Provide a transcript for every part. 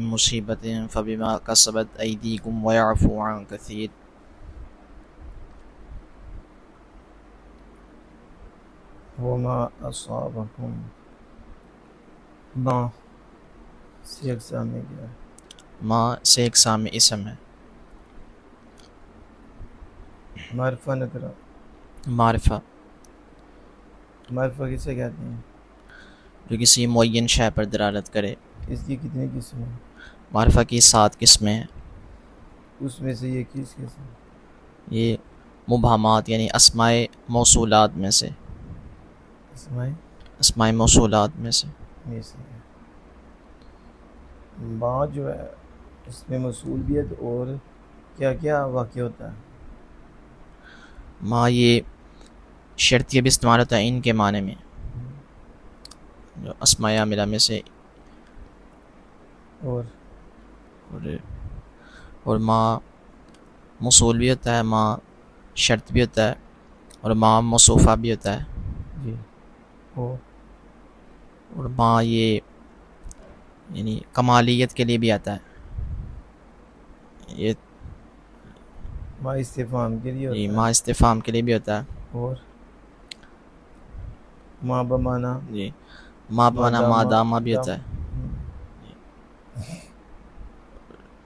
مصیبت فبما کسبت ایدیکم ویعفو عن کثیر. وما اصابکم ما سے اقسام میں کیا ہے؟ ما سے اقسام میں اسم ہے. معرفہ نکرہ. معرفہ معرفہ کسے کہتے ہیں؟ جو کسی معین شے پر دلالت کرے. اس کی کتنی قسمیں ہیں؟ معرفہ کی 7 قسمیں ہیں. اس میں سے یہ کس قسم؟ یہ مبہمات یعنی اسماء موصولات میں سے. اسماء موصولات میں سے. یہ سے ہے. ما جو ہے اس میں موصولیت اور کیا کیا واقع ہوتا ہے؟ ما یہ شرطیہ بھی استعمال ہوتا ہے ان کے معنی میں، جو اسماء عاملہ میں سے. اور ما موصول بھی ہوتا ہے، ما شرط بھی ہوتا ہے، اور ما موصوفہ بھی ہوتا ہے. جی. اور ما یہ یعنی کمالیت کے لیے بھی آتا ہے. یہ ما استفہام کے لیے ہوتا ہے. ما استفہام کے لیے بھی ہوتا ہے. اور ما بمانا جی ما بمانا ما دامہ بھی ہوتا ہے.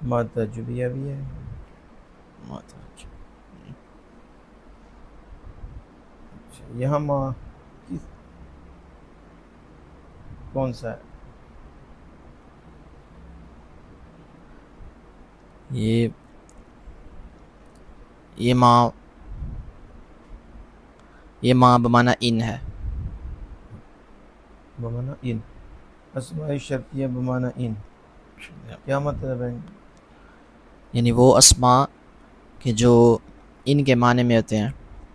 ما تجبیہ بھی ہے. یہاں ما کون سا ہے؟ یہ ما بمانا ان ہے. بمانا ان. اسماء شرطیہ بمانا ان کیا مطلب ہے؟ یعنی وہ اسماء کہ جو ان کے معنی میں ہوتے ہیں،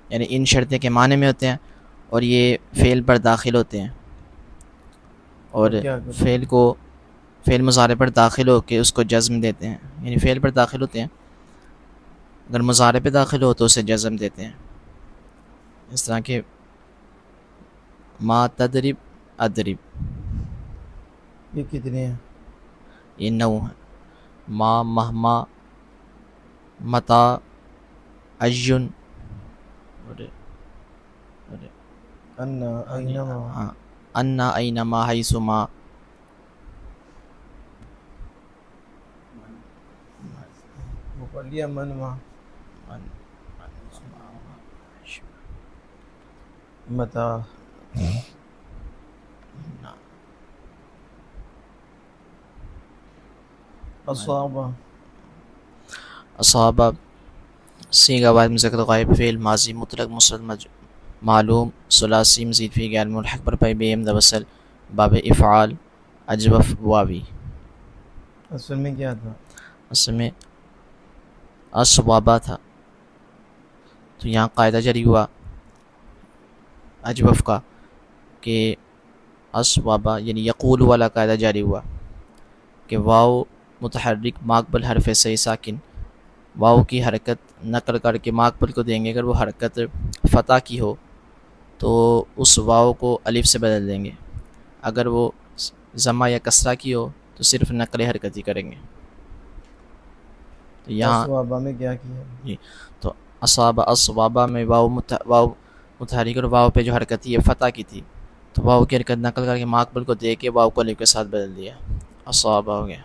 یعنی ان شرطے کے معنی میں ہوتے ہیں، اور یہ فعل پر داخل ہوتے ہیں، اور فعل مضارع پر داخل ہو کے اس کو جزم دیتے ہیں. یعنی فعل پر داخل ہوتے ہیں، اگر مضارع پہ داخل ہو تو اسے جزم دیتے ہیں. اس طرح کہ ما تدرب ادرب. یہ کتنے ہیں؟ یہ 9 ہیں. ما مہما متا ایون انا اینما. ہاں انا اینما حیثما. مقلیہ من ما متا. اصابہ. اصابہ صیغہ واحد مذکر غائب فعل ماضی مطلق مسند معلوم ثلاثی مزید فی غیر ملحق پر پئی بے عمد وصل باب افعال اجوف واوی. اصل میں کیا تھا؟ اصل میں اسوابہ تھا، تو یہاں قاعدہ جاری ہوا اجوف کا کہ اسوابہ یعنی یقول والا قاعدہ جاری ہوا کہ واو متحرک ماقبل حرف صحیح ساکن، واو کی حرکت نقل کر کے ماقبل کو دیں گے. اگر وہ حرکت فتح کی ہو تو اس واو کو الف سے بدل دیں گے، اگر وہ ضمہ یا کسرہ کی ہو تو صرف نقل حرکت ہی کریں گے. تو یہاں اسوابہ میں کیا کیا؟ جی تو اسوابہ میں واو متحرک اور واو پہ جو حرکت تھی یہ فتح کی تھی، تو واو کی حرکت نقل کر کے ماقبل کو دے کے واو کو الف کے ساتھ بدل دیا، اسوابہ ہو گیا.